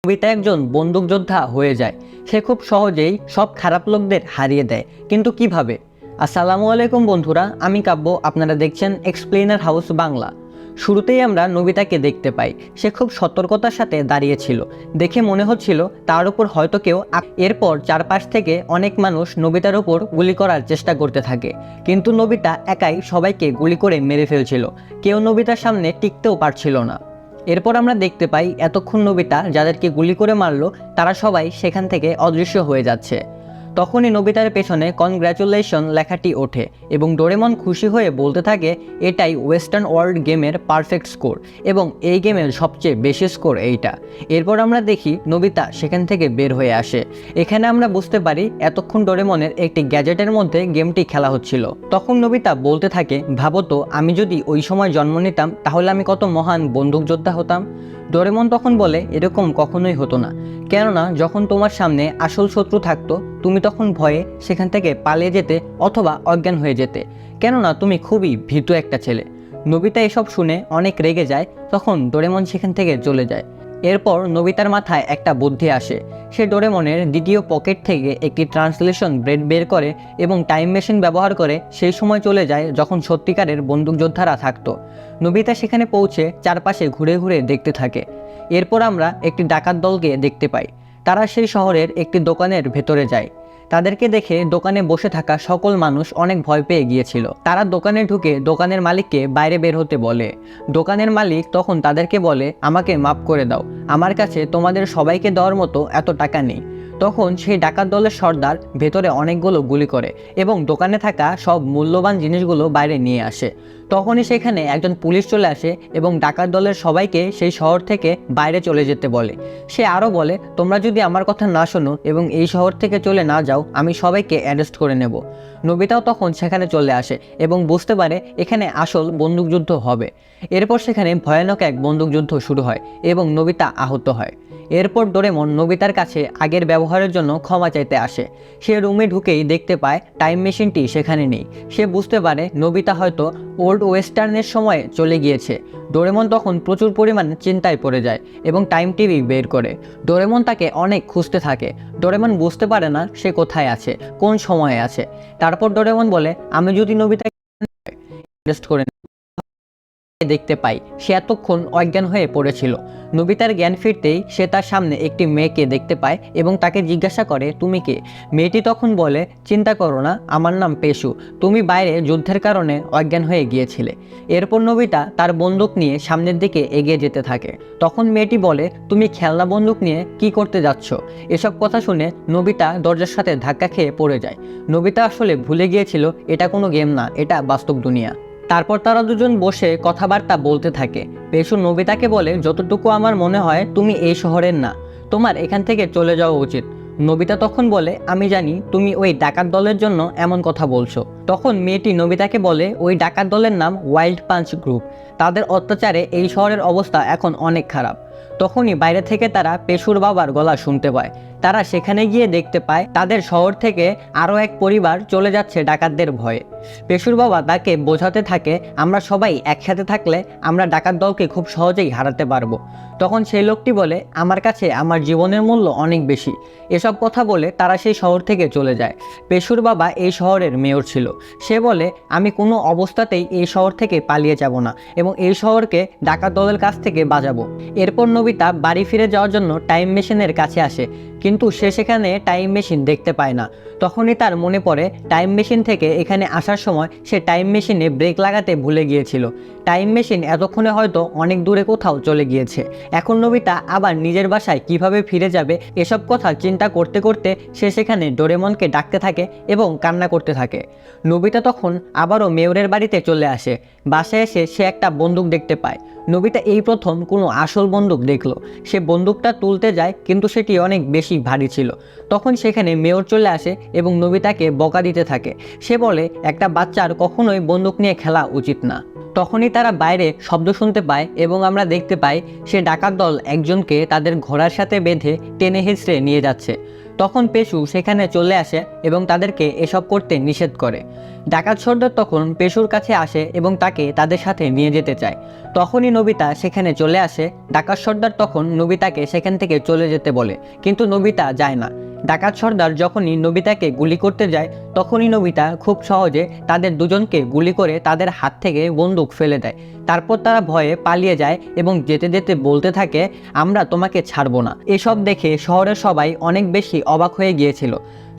Nobita একজন বন্দুকযোদ্ধা হয়ে যায়। সে খুব সহজেই সব খারাপ লোকদের হারিয়ে দেয়, কিন্তু কিভাবে? আসসালামু আলাইকুম বন্ধুরা, আমি কাব্য, আপনারা দেখছেন এক্সপ্লেইনার হাউস বাংলা। শুরুতেই আমরা নবিতাকে দেখতে পাই। সে খুব সতর্কতার সাথে দাঁড়িয়েছিল, দেখে মনে হচ্ছিল তার উপর হয়তো কেউ। এরপর চারপাশ থেকে অনেক মানুষ নবিতার উপর গুলি করার চেষ্টা করতে থাকে, কিন্তু নবিতা একাই সবাইকে গুলি করে মেরে ফেলছিল। কেউ নবিতার সামনে টিকতেও পারছিল না। এরপর আমরা দেখতে পাই এতক্ষণ নবিতা যাদেরকে গুলি করে মারলো তারা সবাই সেখান থেকে অদৃশ্য হয়ে যাচ্ছে। তখনই নবিতার পেছনে কনগ্র্যাচুলেশন লেখাটি ওঠে এবং ডোরেমন খুশি হয়ে বলতে থাকে এটাই ওয়েস্টার্ন ওয়ার্ল্ড গেমের পারফেক্ট স্কোর এবং এই গেমের সবচেয়ে বেশি স্কোর এইটা। এরপর আমরা দেখি নবিতা সেখান থেকে বের হয়ে আসে। এখানে আমরা বুঝতে পারি এতক্ষণ ডোরেমনের একটি গ্যাজেটের মধ্যে গেমটি খেলা হচ্ছিল। তখন নবিতা বলতে থাকে, ভাবো তো আমি যদি ওই সময় জন্ম নিতাম তাহলে আমি কত মহান বন্দুকযোদ্ধা হতাম। ডোরেমন তখন বলে এরকম কখনোই হতো না, কেননা যখন তোমার সামনে আসল শত্রু থাকতো তুমি তখন ভয়ে সেখান থেকে পালিয়ে যেতে অথবা অজ্ঞান হয়ে যেতে, কেননা তুমি খুবই ভীতু একটা ছেলে। নবিতা এসব শুনে অনেক রেগে যায়। তখন ডোরেমন সেখান থেকে চলে যায়। এরপর নবিতার মাথায় একটা বুদ্ধি আসে। সে ডোরেমনের দ্বিতীয় পকেট থেকে একটি ট্রান্সলেশন ব্রেড বের করে এবং টাইম মেশিন ব্যবহার করে সেই সময় চলে যায় যখন সত্যিকারের বন্দুকযোদ্ধারা থাকতো। নবিতা সেখানে পৌঁছে চারপাশে ঘুরে ঘুরে দেখতে থাকে। এরপর আমরা একটি ডাকাত দলকে দেখতে পাই। তারা সেই শহরের একটি দোকানের ভেতরে যায়। তাদেরকে দেখে দোকানে বসে থাকা সকল মানুষ অনেক ভয় পেয়ে গিয়েছিল। তারা দোকানে ঢুকে দোকানের মালিককে বাইরে বের হতে বলে। দোকানের মালিক তখন তাদেরকে বলে, আমাকে মাফ করে দাও, আমার কাছে তোমাদের সবাইকে দেওয়ার মতো এত টাকা নেই। তখন সেই ডাকাত দলের সর্দার ভেতরে অনেকগুলো গুলি করে এবং দোকানে থাকা সব মূল্যবান জিনিসগুলো বাইরে নিয়ে আসে। তখনই সেখানে একজন পুলিশ চলে আসে এবং ডাকাত দলের সবাইকে সেই শহর থেকে বাইরে চলে যেতে বলে। সে আরও বলে, তোমরা যদি আমার কথা না শোনো এবং এই শহর থেকে চলে না যাও আমি সবাইকে অ্যারেস্ট করে নেব। নবিতাও তখন সেখানে চলে আসে এবং বুঝতে পারে এখানে আসল বন্দুকযুদ্ধ হবে। এরপর সেখানে ভয়ানক এক বন্দুকযুদ্ধ শুরু হয় এবং নবিতা আহত হয়। এরপর ডোরেমন নবিতার কাছে আগের ব্যবহারের জন্য ক্ষমা চাইতে আসে। সে রুমে ঢুকেই দেখতে পায় টাইম মেশিনটি সেখানে নেই। সে বুঝতে পারে নবিতা হয়তো ওল্ড ওয়েস্টার্নের সময়ে চলে গিয়েছে। ডোরেমন তখন প্রচুর পরিমাণে চিন্তায় পড়ে যায় এবং টাইম টিভি বের করে। ডোরেমন তাকে অনেক খুঁজতে থাকে। ডোরেমন বুঝতে পারে না সে কোথায় আছে, কোন সময়ে আছে। তারপর ডোরেমন বলে, আমি যদি নবিতাকে অ্যারেস্ট করে দেখতে পাই সে এতক্ষণ অজ্ঞান হয়ে পড়েছিল। নবিতার জ্ঞান ফিরতেই সে তার সামনে একটি মেয়েকে দেখতে পায় এবং তাকে জিজ্ঞাসা করে, তুমি কে? মেয়েটি তখন বলে, চিন্তা করো না, আমার নাম পেশু, তুমি বাইরে যুদ্ধের কারণে অজ্ঞান হয়ে গিয়েছিলে। এরপর নবিতা তার বন্দুক নিয়ে সামনের দিকে এগিয়ে যেতে থাকে। তখন মেয়েটি বলে, তুমি খেলনা বন্দুক নিয়ে কি করতে যাচ্ছ? এসব কথা শুনে নবিতা দরজার সাথে ধাক্কা খেয়ে পড়ে যায়। নবিতা আসলে ভুলে গিয়েছিল এটা কোনো গেম না, এটা বাস্তব দুনিয়া। তারপর তারা দুজন বসে কথাবার্তা বলতে থাকে। পেশু নবিতাকে বলে, যতটুকু আমার মনে হয় তুমি এই শহরের না, তোমার এখান থেকে চলে যাওয়া উচিত। নবিতা তখন বলে, আমি জানি তুমি ওই ডাকাত দলের জন্য এমন কথা বলছো। তখন মেয়েটি নবিতাকে বলে, ওই ডাকাত দলের নাম ওয়াইল্ড পাঞ্চ গ্রুপ, তাদের অত্যাচারে এই শহরের অবস্থা এখন অনেক খারাপ। তখনই বাইরে থেকে তারা পেশুর বাবার গলা শুনতে পায়। তারা সেখানে গিয়ে দেখতে পায় তাদের শহর থেকে আরও এক পরিবার চলে যাচ্ছে ডাকাতদের ভয়ে। পেশুর বাবা তাকে বোঝাতে থাকে, আমরা সবাই একসাথে থাকলে আমরা ডাকাত দলকে খুব সহজেই হারাতে পারবো। তখন সেই লোকটি বলে, আমার কাছে আমার জীবনের মূল্য অনেক বেশি। এসব কথা বলে তারা সেই শহর থেকে চলে যায়। পেশুর বাবা এই শহরের মেয়র ছিল। সে বলে, আমি কোনো অবস্থাতেই এই শহর থেকে পালিয়ে যাব না এবং এই শহরকে ডাকাত দলের কাছ থেকে বাঁচাবো। এরপর নবিতা বাড়ি ফিরে যাওয়ার জন্য টাইম মেশিনের কাছে আসে, কিন্তু সে সেখানে টাইম মেশিন দেখতে পায় না। তখনই তার মনে পড়ে টাইম মেশিন থেকে এখানে আসার সময় সে টাইম মেশিনে ব্রেক লাগাতে ভুলে গিয়েছিল। টাইম মেশিন এতক্ষণে হয়তো অনেক দূরে কোথাও চলে গিয়েছে। এখন নবিতা আবার নিজের বাসায় কিভাবে ফিরে যাবে এসব কথা চিন্তা করতে করতে সে সেখানে ডোরেমনকে ডাকতে থাকে এবং কান্না করতে থাকে। নবিতা তখন আবারও মেয়রের বাড়িতে চলে আসে। বাসায় এসে সে একটা বন্দুক দেখতে পায়। নবিতা এই প্রথম কোনো আসল বন্দুক দেখলো। সে বন্দুকটা তুলতে যায়, কিন্তু সেটি অনেক বেশি ভারী ছিল। তখন সেখানে মেয়র চলে আসে এবং নবিতাকে বকা দিতে থাকে। সে বলে, একটা বাচ্চার কখনোই বন্দুক নিয়ে খেলা উচিত না। তখনই তারা বাইরে শব্দ শুনতে পায় এবং আমরা দেখতে পাই সে ডাকাত দল একজনকে তাদের ঘোড়ার সাথে বেঁধে টেনে হিঁচড়ে নিয়ে যাচ্ছে। তখন পেশু সেখানে চলে আসে এবং তাদেরকে এসব করতে নিষেধ করে। ডাকাত সর্দার তখন পেশুর কাছে আসে এবং তাকে তাদের সাথে নিয়ে যেতে চায়। তখনই নোবিতা সেখানে চলে আসে। ডাকাত সর্দার তখন নোবিতাকে সেখান থেকে চলে যেতে বলে, কিন্তু নোবিতা যায় না। ডাকাত সর্দার যখনই নোবিতাকে গুলি করতে যায় তখনই নোবিতা খুব সহজে তাদের দুজনকে গুলি করে তাদের হাত থেকে বন্দুক ফেলে দেয়। তারপর তারা ভয়ে পালিয়ে যায় এবং যেতে যেতে বলতে থাকে, আমরা তোমাকে ছাড়বো না। এসব দেখে শহরের সবাই অনেক বেশি অবাক হয়ে গিয়েছিল।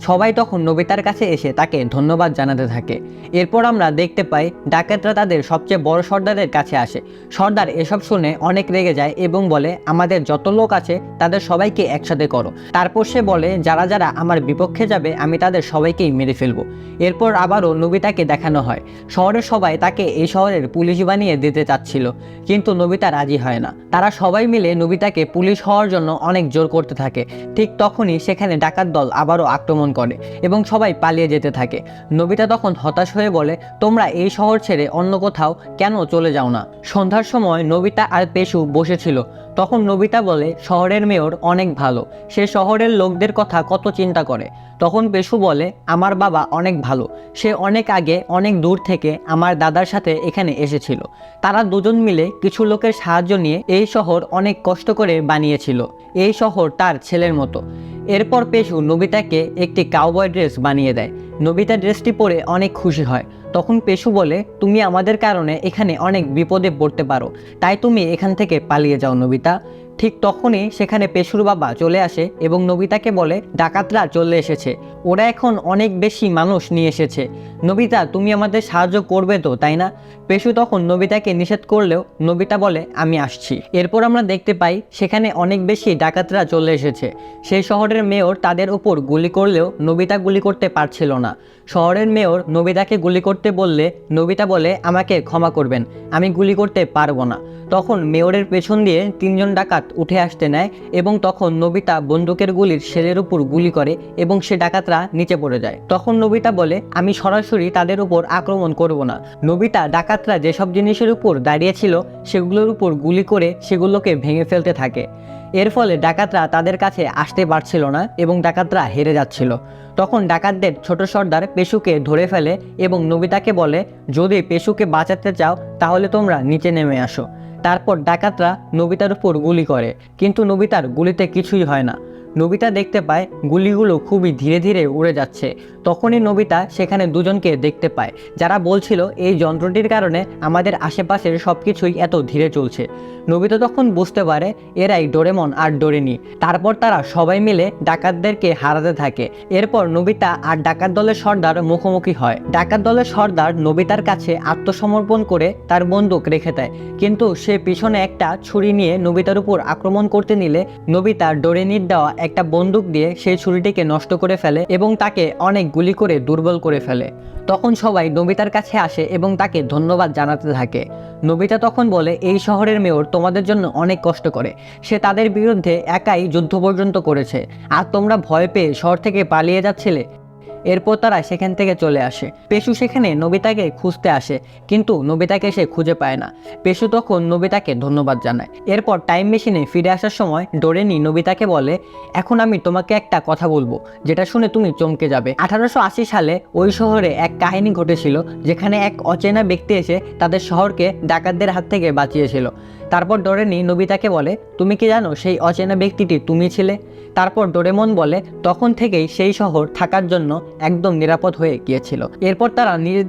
সবাই তখন নোবিতার কাছে এসে তাকে ধন্যবাদ জানাতে থাকে। এরপর আমরা দেখতে পাই ডাকাতরা তাদের সবচেয়ে বড় সর্দারের কাছে আসে। সর্দার এসব শুনে অনেক রেগে যায় এবং বলে, আমাদের যত লোক আছে তাদের সবাইকে একসাথে করো। তারপর সে বলে, যারা যারা আমার বিপক্ষে যাবে আমি তাদের সবাইকেই মেরে ফেলবো। এরপর আবারও নোবিতাকে দেখানো হয়। শহরের সবাই তাকে এই শহরের পুলিশ বানিয়ে দিতে চাচ্ছিল, কিন্তু নোবিতা রাজি হয় না। তারা সবাই মিলে নোবিতাকে পুলিশ হওয়ার জন্য অনেক জোর করতে থাকে। ঠিক তখনই সেখানে ডাকাত দল আবারও আক্রমণ করে এবং সবাই পালিয়ে যেতে থাকে। নোবিতা তখন হতাশ হয়ে বলে, তোমরা এই শহর ছেড়ে অন্য কোথাও কেন চলে যাও না? সন্ধ্যার সময় নোবিতা আর পেশু বসেছিল। তখন নোবিতা বলে, শহরের মেয়র অনেক ভালো, সে শহরের লোকদের কথা কত চিন্তা করে। তখন পেশু বলে, আমার বাবা অনেক ভালো, সে অনেক আগে অনেক দূর থেকে আমার দাদার সাথে এখানে এসেছিল। তারা দুজন মিলে কিছু লোকের সাহায্য নিয়ে এই শহর অনেক কষ্ট করে বানিয়েছিল। এই শহর তার ছেলের মতো। এরপর পেশু নোবিতাকে একটি কাউবয় ড্রেস বানিয়ে দেয়। নোবিতা ড্রেসটি পরে অনেক খুশি হয়। তখন পেশু বলে, তুমি আমাদের কারণে এখানে অনেক বিপদে পড়তে পারো, তাই তুমি এখান থেকে পালিয়ে যাও নোবিতা। ঠিক তখনই সেখানে পেশুর বাবা চলে আসে এবং নোবিতাকে বলে, ডাকাতরা চলে এসেছে, ওরা এখন অনেক বেশি মানুষ নিয়ে এসেছে। নোবিতা, তুমি আমাদের সাহায্য করবে তো, তাই না? পেশু তখন নোবিতাকে নিষেধ করলেও নোবিতা বলে, আমি আসছি। এরপর আমরা দেখতে পাই সেখানে অনেক বেশি ডাকাতরা চলে এসেছে। সেই শহরের মেয়র তাদের উপর গুলি করলেও নোবিতা গুলি করতে পারছিল না। শহরের মেয়র নোবিতাকে গুলি করতে বললে নোবিতা বলে, আমাকে ক্ষমা করবেন, আমি গুলি করতে পারবো না। তখন মেয়রের পেছন দিয়ে 3 জন ডাকাত উঠে আসতে নেয় এবং তখন নোবিতা বন্দুকের গুলির শেলের উপর গুলি করে এবং সে ডাকাতরা নিচে পড়ে যায়। তখন নোবিতা বলে, আমি সরাসরি তাদের উপর আক্রমণ করব না। নোবিতা ডাকাতরা যেসব জিনিসের উপর দাঁড়িয়েছিল সেগুলোর উপর গুলি করে সেগুলোকে ভেঙে ফেলতে থাকে। এর ফলে ডাকাতরা তাদের কাছে আসতে পারছিল না এবং ডাকাতরা হেরে যাচ্ছিল। তখন ডাকাতদের ছোট সর্দার পেশুকে ধরে ফেলে এবং নোবিতাকে বলে, যদি পেশুকে বাঁচাতে চাও তাহলে তোমরা নিচে নেমে আসো। তারপর ডাকাতরা নোবিতার উপর গুলি করে, কিন্তু নোবিতার গুলিতে কিছুই হয় না। নোবিতা দেখতে পায় গুলিগুলো খুবই ধীরে ধীরে উড়ে যাচ্ছে। তখনই নোবিতা সেখানে দুজনকে দেখতে পায় যারা বলছিল, এই যন্ত্রটির কারণে আমাদের আশেপাশের সব কিছুই এত ধীরে চলছে। নোবিতা তখন বুঝতে পারে এরাই ডোরেমন আর ডোরেনি। তারপর তারা সবাই মিলে ডাকাতদেরকে হারাতে থাকে। এরপর নোবিতা আর ডাকাত দলের সর্দার মুখোমুখি হয়। ডাকাত দলের সর্দার নোবিতার কাছে আত্মসমর্পণ করে তার বন্দুক রেখে দেয়, কিন্তু সে পিছনে একটা ছুরি নিয়ে নোবিতার উপর আক্রমণ করতে নিলে নোবিতা ডোরেনির দেওয়া একটা বন্দুক দিয়ে সেই ছুরিটিকে নষ্ট করে ফেলে এবং তাকে অনেক গুলি করে দুর্বল করে ফেলে। তখন সবাই নোবিতার কাছে আসে এবং তাকে ধন্যবাদ জানাতে থাকে। নোবিতা তখন বলে, এই শহরের মেয়র তোমাদের জন্য অনেক কষ্ট করে, সে তাদের বিরুদ্ধে একাই যুদ্ধ পর্যন্ত করেছে, আর তোমরা ভয় পেয়ে শহর থেকে পালিয়ে যাচ্ছিলে। এরপর তারা সেখান থেকে চলে আসে। পেশু সেখানে নোবিতাকে খুঁজতে আসে, কিন্তু নোবিতাকে সে খুঁজে পায় না। পেশু তখন নোবিতাকে ধন্যবাদ জানায়। এরপর টাইম মেশিনে ফিরে আসার সময় ডোরেনি নোবিতাকে বলে, এখন আমি তোমাকে একটা কথা বলবো যেটা শুনে তুমি চমকে যাবে। 1880 সালে ওই শহরে এক কাহিনী ঘটেছিল যেখানে এক অচেনা ব্যক্তি এসে তাদের শহরকে ডাকাতদের হাত থেকে বাঁচিয়েছিল। তারপর ডোরেনি নোবিতাকে বলে, তুমি কি জানো সেই অচেনা ব্যক্তিটি তুমি ছিলে? তারপর ডোরেমন বলে, তখন থেকেই সেই শহর থাকার জন্য একদম নিরাপদ হয়ে গিয়েছিল। এরপর তারা নিজেদের